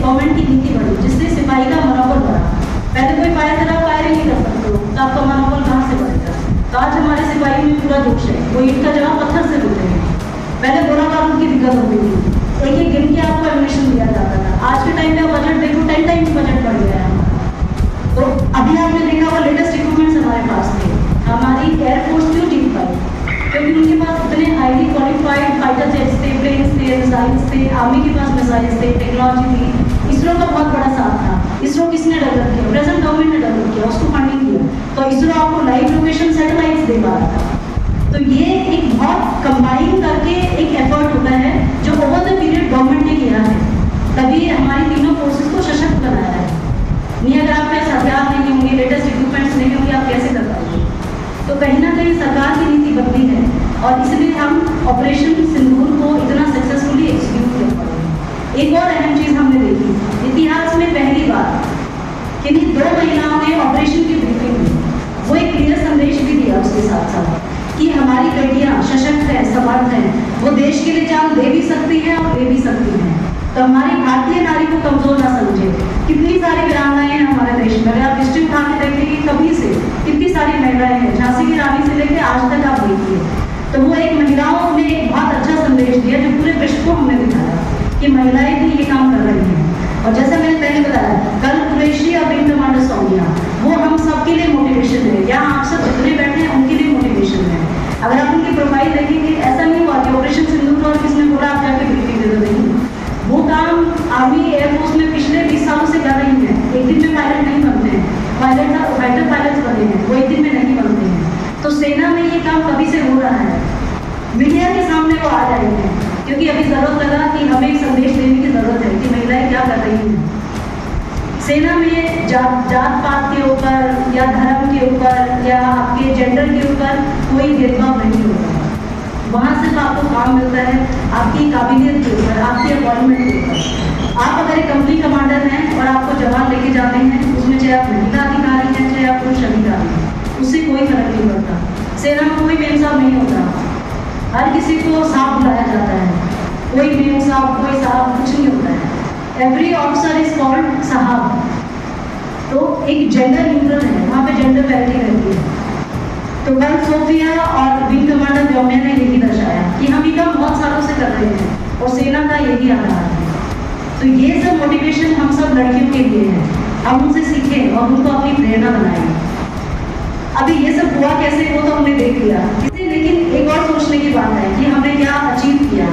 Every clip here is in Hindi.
गवर्नमेंट की नीति बनी जिससे सिपाही का मनोबल बढ़ा। पहले कोई फायर था, आप फायर ही नहीं कर सकते हो, तो आपका मनोबल कहाँ से बढ़ेगा। तो आज हमारे सिपाही में पूरा जोश है, वो ईंट का जवाब पत्थर से देते हैं। पहले गोला बारूद की दिक्कत होती थी, एक एक गिन के आपको एमिनेशन दिया जाता था। आज के टाइम में बजट देखो 10 टाइम्स बजट बढ़ गया है हमारा। तो अभी आपने देखा वो लेटेस्ट इक्विपमेंट्स हमारे पास थे। हमारी एयरफोर्स क्यों जीत पाई? क्योंकि उनके पास इतने हाईली क्वालिफाइड फाइटर जेट्स थे, प्लेन्स थे, मिसाइल्स थे, आर्मी के पास मिसाइल्स थे, टेक्नोलॉजी थी। इसरो का बहुत बड़ा साथ था। इसरो किसने डेवलप किया? प्रेजेंट गवर्नमेंट ने डेवलप किया, उसको फंडिंग किया। तो इसरो आपको लाइव लोकेशन सैटेलाइट्स दे पा रहा था। तो ये एक बहुत कंबाइन करके एक एफर्ट होता है जो ओवर द पीरियड गवर्नमेंट ने किया है, तभी हमारी तीनों फोर्सेस को सशक्त बनाया है। नहीं अगर आपके पास हथियार नहीं होंगे, लेटेस्ट इक्विपमेंट्स नहीं होंगे, आप कैसे कर पाएंगे? तो कहीं ना कहीं सरकार की नीति बदली है और इसलिए हम ऑपरेशन सिंदूर को इतना सक्सेसफुली एग्जीक्यूट कर पाए। एक और अहम चीज़ हमने देखी, इतिहास में पहली बार किन्हीं 2 महिलाओं ने ऑपरेशन की ब्रीफिंग दी। वो एक क्लियर संदेश भी दिया उसके साथ साथ कि हमारी बेटियां सशक्त हैं, समर्थ हैं, वो देश के लिए जान दे भी सकती हैं और ले भी सकती हैं। तो हमारी भारतीय नारी को कमजोर ना समझे। कितनी सारी वीरांगनाएं हैं हमारे देश में, अगर आप हिस्ट्री उठा के देखेंगे कभी से कितनी सारी महिलाएं हैं, झांसी की रानी से लेकर आज तक आप देखिए। तो वो एक महिलाओं ने एक बहुत अच्छा संदेश दिया जो पूरे विश्व को हमने दिखाया कि महिलाएं भी ये काम कर रही हैं। और जैसा मैंने पहले बताया, कल कुरैशी और विंग कमांडर सोनिया, वो हम सबके लिए मोटिवेशन है। यहाँ आप सब जितने बैठे हैं उनके लिए मोटिवेशन है। अगर आप उनकी प्रोफाइल देखेंगे, ऐसा नहीं हुआ कि ऑपरेशन सिंदूर और किसने बोला आप जाके ब्रीफिंग दे दो, नहीं। वो काम आर्मी एयरफोर्स में पिछले 20 सालों से कर रही है। एक दिन में पायलट नहीं बनते हैं, फाइटर पायलट्स बने हैं, वो एक दिन में नहीं बनते हैं। तो सेना में ये काम कभी से हो रहा है, मीडिया के सामने वो आ रहे हैं क्योंकि अभी जरूरत लगा कि हमें एक संदेश देने की जरूरत है कि महिलाएं क्या कर रही हैं। सेना में जात पात के ऊपर या धर्म के ऊपर या आपके जेंडर के ऊपर कोई भेदभाव नहीं होता। वहाँ सिर्फ आपको काम मिलता है आपकी काबिलियत के ऊपर, आपके अपॉइंटमेंट के ऊपर। आप अगर एक कंपनी कमांडर हैं और आपको जवान लेके जाते हैं, उसमें चाहे आप महिला अधिकारी हैं चाहे आप पुरुष अधिकारी हैं, उससे कोई फर्क नहीं पड़ता। सेना में कोई बेइंसाफ नहीं होता, हर किसी को साहब बुलाया जाता है, कोई मेम साहब कोई साहब कुछ नहीं होता है। एवरी ऑफिसर इज कॉल्ड साहब। तो एक जेंडर न्यूट्रल है, वहाँ पे जेंडर पैरिटी रहती है। तो कल सोफिया और विंग कमांडर व्योम्या ने यही दर्शाया कि हम ये काम बहुत सालों से कर रहे हैं और सेना का यही आधार है। तो ये सब मोटिवेशन हम सब लड़कियों के लिए है, हम उनसे सीखें और उनको अपनी प्रेरणा बनाएं। अभी ये सब हुआ कैसे, वो तो हमने देख लिया, लेकिन एक और सोचने की बात है कि हमने क्या अचीव किया,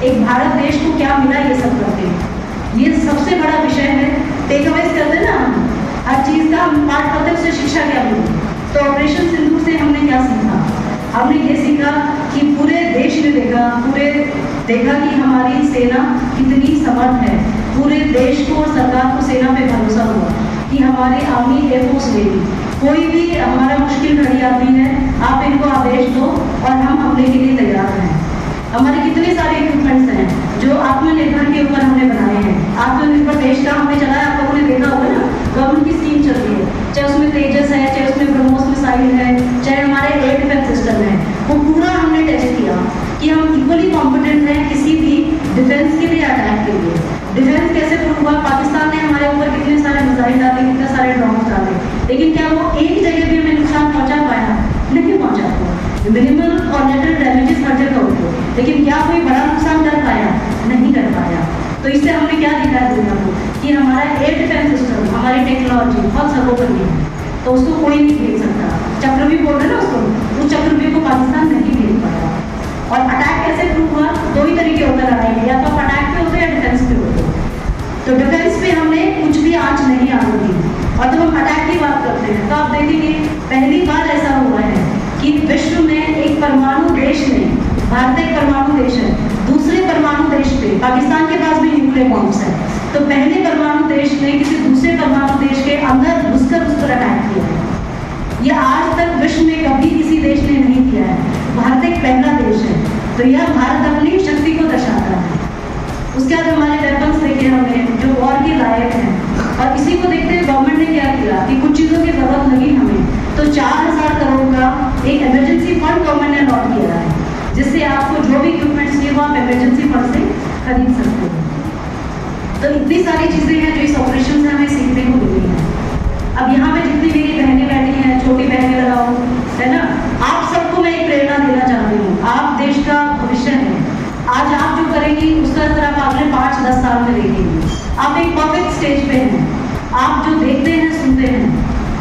एक भारत देश को क्या मिला ये सब करके। ये सबसे बड़ा विषय है। टेक अवेज करते ना, हर चीज़ का हम पाठ करते हैं, उससे शिक्षा क्या मिली। तो ऑपरेशन सिंदूर से हमने क्या सीखा? हमने ये सीखा कि पूरे देश ने देखा कि हमारी सेना कितनी समर्थ है। पूरे देश को और सरकार को सेना पे भरोसा हुआ कि हमारे आर्मी एयरफोर्स नेवी कोई भी हमारा मुश्किल घड़ी आती है, आप इनको आदेश दो और हम हमले के लिए तैयार हैं। हमारे कितने सारे इक्विपमेंट्स हैं जो आत्मनिर्भर के ऊपर हमने बनाए हैं। आत्मनिर्भर देश का हमने चलाया, आप लोगों ने देखा होगा ना, गवर्नमेंट की स्कीम चल रही है, चाहे उसमें तेजस है, चाहे उसमें ब्रह्मोस मिसाइल है, चाहे हमारे एयर डिफेंस सिस्टम है, वो पूरा हमने टेस्ट किया कि हम इक्वली कॉम्पिटेंट हैं किसी भी डिफेंस के लिए, अटैक के लिए। डिफेंस कैसे प्रूव हुआ? पाकिस्तान ने हमारे ऊपर कितने सारे मिसाइल डाले, कितने सारे ड्रोन्स डाले, लेकिन क्या वो एक जगह भी हमें नुकसान पहुंचा पाया? नहीं पहुंचा। मिनिमल और नेटल डैमेजेस हर जगह होते, लेकिन क्या कोई बड़ा नुकसान कर पाया? नहीं कर पाया। तो इससे हमने क्या दिखाया दुनिया को कि हमारा एयर डिफेंस सिस्टम, हमारी टेक्नोलॉजी बहुत सर्वोपरि है, तो उसको कोई नहीं भेज सकता। चक्रव्यूह बोल रहे ना उसको, उस चक्रव्यूह को पाकिस्तान नहीं भेज पाया। और अटैक कैसे प्रूव हुआ? 2 ही तरीके होते लड़ाई में, या तो अटैक पे होते या डिफेंस पे होते। तो डिफेंस पे हमने कुछ भी आंच नहीं आने दी। और जब हम अटैक की बात करते हैं तो आप देखेंगे पहली बार ऐसा हुआ है कि विश्व में एक परमाणु देश ने, भारत एक परमाणु देश है, दूसरे परमाणु देश पे, पाकिस्तान के पास भी न्यूक्लियर बॉम्ब्स है, तो पहले परमाणु देश ने किसी दूसरे परमाणु देश के अंदर घुसकर उस पर अटैक किया है। यह आज तक विश्व में कभी किसी देश ने नहीं किया है। भारत एक पहला देश है, तो यह भारत अपनी शक्ति को दर्शाता है। उसके बाद हमारे वेपन्स देखे हमने जो वॉर के लायक हैं, और इसी को देखते हुए गवर्नमेंट ने क्या किया कि कुछ चीज़ों की जरूरत लगी हमें, तो 4000 करोड़ का एक इमरजेंसी फंड गवर्नमेंट ने अलॉट किया है, जिससे आपको जो भी इक्विपमेंट्स चाहिए वो आप इमरजेंसी फंड से खरीद सकते हो। तो इतनी सारी चीज़ें हैं जो इस ऑपरेशन से हमें सीखने को मिली हैं। अब यहाँ पे जितनी मेरी बहनें बैठी हैं, छोटी बहनें लगाओ, है ना, आप सबको मैं एक प्रेरणा देना चाहती हूँ। आप देश का भविष्य हैं। आज आप जो करेंगी उसका असर आप अगले 5-10 साल में देखेंगे। आप एक परफेक्ट स्टेज पे हैं। आप जो देखते हैं, सुनते हैं,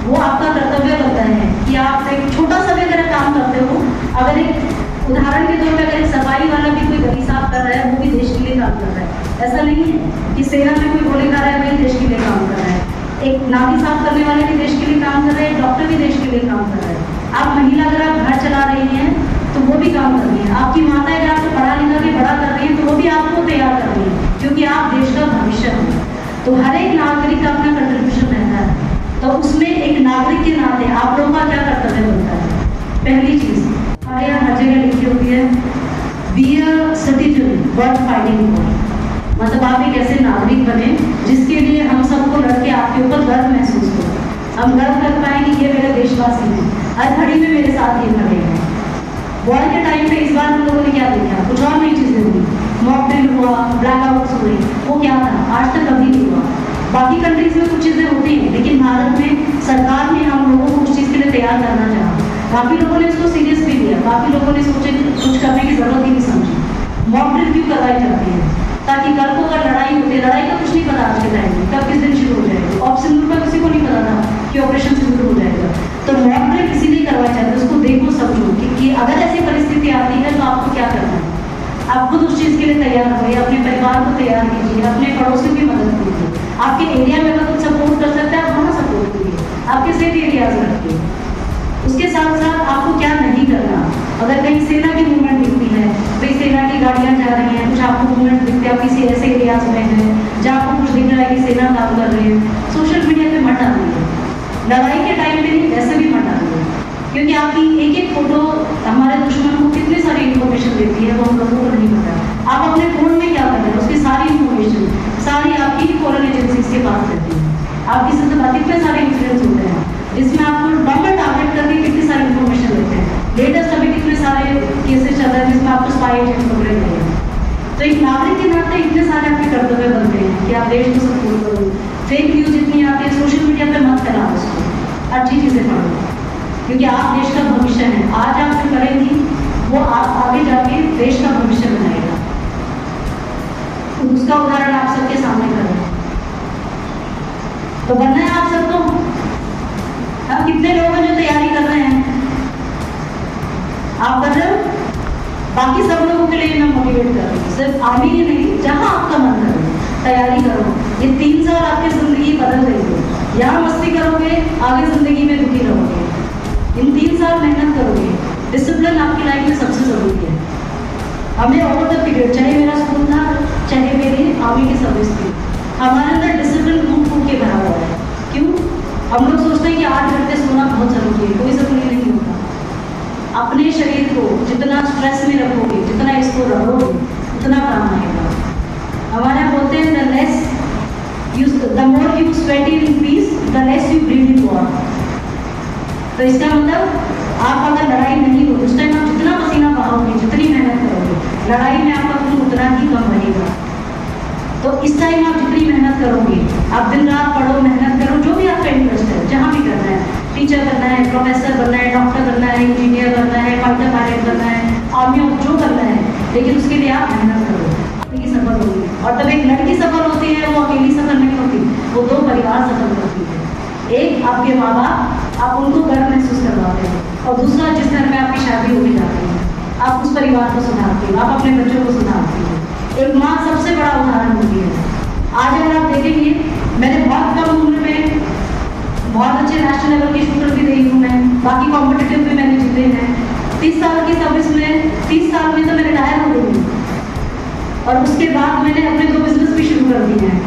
वो आपका कर्तव्य बनता है कि आप एक छोटा सा भी अगर काम करते हो, अगर एक उदाहरण के तौर पे अगर एक सफाई वाला भी कोई गली साफ कर रहा है, वो भी देश के लिए काम कर रहा है। ऐसा नहीं है कि सेना में कोई गोली खा रहा है, वही देश के लिए काम कर रहा है। एक नाली साफ करने वाले भी देश के लिए काम कर रहे हैं, डॉक्टर भी देश के लिए काम कर रहे हैं। आप महिला अगर आप घर चला रही हैं तो वो भी काम कर रही है। आपकी माता अगर आपको पढ़ा लिखा के बड़ा कर रही है तो वो भी आपको तैयार कर रही है, क्योंकि आप देश का भविष्य हैं। तो हर एक नागरिक का अपना कंट्रीब्यूशन रहता है। तो उसमें एक नागरिक के नाते आप लोगों का क्या कर्तव्य बनता है? पहली चीज हमारे यहाँ हर जगह लिखी होती है, be a citizen worth fighting for. मतलब आप एक ऐसे नागरिक बने जिसके लिए हम सबको लड़के आपके ऊपर गर्व महसूस हो। हम गर्व कर पाए कि ये मेरे देशवासी हैं, हर घड़ी में मेरे साथ ये खड़े हैं। वॉर के टाइम पे इस बार हम लोगों ने क्या देखा? कुछ और नई चीजें हुई, मॉक ड्रिल हुआ, ब्लैकआउट्स हुए। वो क्या था? आज तक कभी नहीं हुआ। बाकी कंट्रीज में कुछ चीजें होती हैं, लेकिन भारत में सरकार ने हम लोगों को उस चीज के लिए तैयार करना चाहा। काफी लोगों ने इसको सीरियस भी लिया, काफी लोगों ने सोचे कुछ करने की जरूरत ही नहीं समझी। मॉक ड्रिल क्यों करवाई जाती है? ताकि कल को अगर लड़ाई होती है, लड़ाई का कुछ नहीं पता आज के टाइम में कब किस दिन शुरू हो जाएगी। ऑपरेशन सिंदूर का किसी को नहीं पता था कि ऑपरेशन सिंदूर हो जाएगा। तो मॉक ड्रिल इसीलिए करवाई जाती है, उसको देखो समझो कि अगर ऐसी परिस्थिति आती है तो आपको क्या करना है। आप खुद उस चीज के लिए तैयार रहिए, अपने परिवार को तैयार कीजिए, अपने पड़ोसी की मदद कीजिए। आपके एरिया में अगर कुछ सपोर्ट कर सकते हैं आप वहाँ सपोर्ट कीजिए, आपके सेफ एरियाज रखिए। उसके साथ साथ आपको क्या नहीं करना, अगर कहीं सेना की मूवमेंट दिखती है, भाई सेना की गाड़ियाँ जा रही हैं, कुछ आपको मूवमेंट दिखती है, आप किसी ऐसे एरियाज में हैं जहाँ आपको कुछ दिख रहा है कि सेना काम कर रही है, सोशल मीडिया पे मत डालिए। लड़ाई के टाइम पे नहीं, वैसे भी मत डालिए, क्योंकि आपकी एक एक फोटो हमारे दुश्मन को कितनी सारी इन्फॉर्मेशन देती है वो हम लोगों को नहीं पता। आप अपने फोन में क्या कर रहे हैं उसकी सारी इन्फॉर्मेशन सारी आपकी ही फॉरेन एजेंसीज के पास रहती है। आपकी से कितने सारे इंसिडेंट्स होते हैं जिसमें आपको नंबर टारगेट करके कितनी सारी इन्फॉर्मेशन देते हैं। लेटेस्ट अभी कितने सारे केसेस चल रहे हैं जिसमें आपको स्पाई एजेंट पकड़े गए हैं। तो एक नागरिक के नाते इतने सारे आपके कर्तव्य बनते हैं कि आप देश को सपोर्ट करो। फेक न्यूज इतनी आती है, सोशल मीडिया पर मत फैलाओ उसको, अच्छी चीज़ें पढ़ो, क्योंकि आप देश का भविष्य हैं। आज आप जो करेंगी वो आप आगे जाके देश का भविष्य बनाएगा। तो उसका उदाहरण आप सबके सामने कर रहे हैं, तो बनना है आप सबको। अब कितने लोग हैं जो तैयारी कर रहे हैं? आप कर रहे हो? बाकी सब लोगों के लिए मैं मोटिवेट कर रही हूँ, सिर्फ आर्मी ही नहीं, जहाँ आपका मन करे तैयारी करो। ये 3 साल आपकी जिंदगी बदल रही है। यहाँ मस्ती करोगे, आगे जिंदगी में दुखी रहोगे। इन 3 साल मेहनत करोगे, डिसिप्लिन आपकी लाइफ में सबसे जरूरी है। हमें ओवर द पीरियड, चाहे मेरा स्कूल था, चाहे मेरी आर्मी की सर्विस थी, हमारे अंदर डिसिप्लिन खूब के भरा हुआ है। क्यों? हम लोग सोचते हैं कि 8 घंटे सोना बहुत जरूरी है, कोई जरूरी नहीं होता। अपने शरीर को जितना स्ट्रेस में रखोगे, जितना इसको रखोगे, उतना काम आएगा। हमारे यहाँ बोलते हैं the more you sweat in peace the less you breathe in war. तो इसका मतलब आप अगर लड़ाई नहीं हो उस टाइम आप जितना पसीना बहाओगे, जितनी मेहनत करोगे, लड़ाई में आपका खून उतना ही कम रहेगा। तो इस टाइम आप जितनी मेहनत करोगे, आप दिन रात पढ़ो, मेहनत करो, जो भी आपका इंटरेस्ट है, जहाँ भी करना है, टीचर बनना है, प्रोफेसर बनना है, डॉक्टर बनना है, इंजीनियर बनना है, फाइटर पायलट बनना है, आर्मी ऑफ जो करना है, लेकिन उसके लिए आप मेहनत करो, लड़की सफल होगी। और तब एक लड़की सफल होती है, वो अकेली सफल नहीं होती, वो 2 परिवार सफल होती है। एक आपके माँ बाप, आप उनको गर्व महसूस करवाते हैं, और दूसरा जिस घर में आपकी शादी होने जाती है, आप उस परिवार को सुधारते हो, आप अपने बच्चों को सुधारते हो। एक माँ सबसे बड़ा उदाहरण होती है। आज अगर आप देखेंगे, मैंने बहुत कम उम्र में बहुत अच्छे नेशनल लेवल के शूटर भी रही हूँ मैं, बाकी कॉम्पिटिटिव भी मैंने जीते हैं। 30 साल की सर्विस में, 30 साल में तो मैं रिटायर हो गई, और उसके बाद मैंने अपने 2 बिजनेस भी शुरू कर दिए हैं,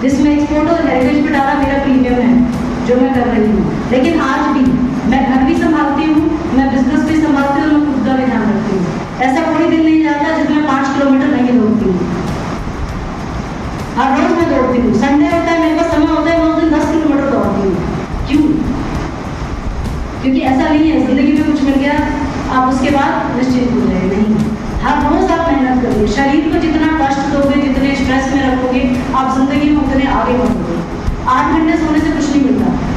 जिसमें एक्सपोर्ट और हेरिटेज पे डाला मेरा प्रीमियम है जो मैं कर रही हूँ। लेकिन आज भी मैं घर भी संभालती हूँ, मैं बिजनेस भी संभालती हूँ, मैं खुद का भी ध्यान रखती हूँ। ऐसा कोई दिन नहीं जाता जिसमें 5 किलोमीटर नहीं दौड़ती हूँ। हर रोज मैं दौड़ती हूँ। संडे होता है, मेरे पास समय होता है, मैं उस दिन 10 किलोमीटर दौड़ती हूँ। क्यों? क्योंकि ऐसा नहीं है जिंदगी में कुछ मिल गया आप उसके बाद निश्चिंत हो जाए, नहीं। हर रोज आप मेहनत करिए। शरीर को जितना कष्ट दोगे, जितने स्ट्रेस में रखोगे,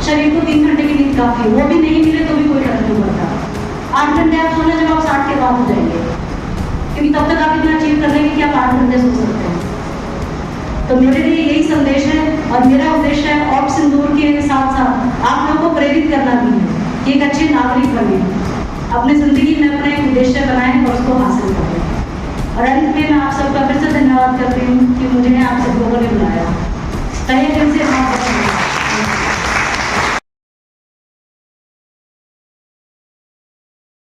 शरीर को 3 घंटे की नींद काफी है, वो भी नहीं मिले तो भी कोई फर्क नहीं पड़ता। 8 घंटे आप सोना जब आप 60 के बाद हो जाएंगे, क्योंकि तब तक आप इतना अचीव कर लेंगे कि आप 8 घंटे सो सकते हैं। तो मेरे लिए यही संदेश है और मेरा उद्देश्य है ऑप सिंदूर के साथ साथ आप लोगों को प्रेरित करना भी है कि एक अच्छे नागरिक बने, अपनी जिंदगी में अपना एक उद्देश्य बनाएं और उसको हासिल करें। और अंत में मैं आप सबका फिर से धन्यवाद करती हूँ कि मुझे आप सब लोगों ने बुलाया। तहे दिल से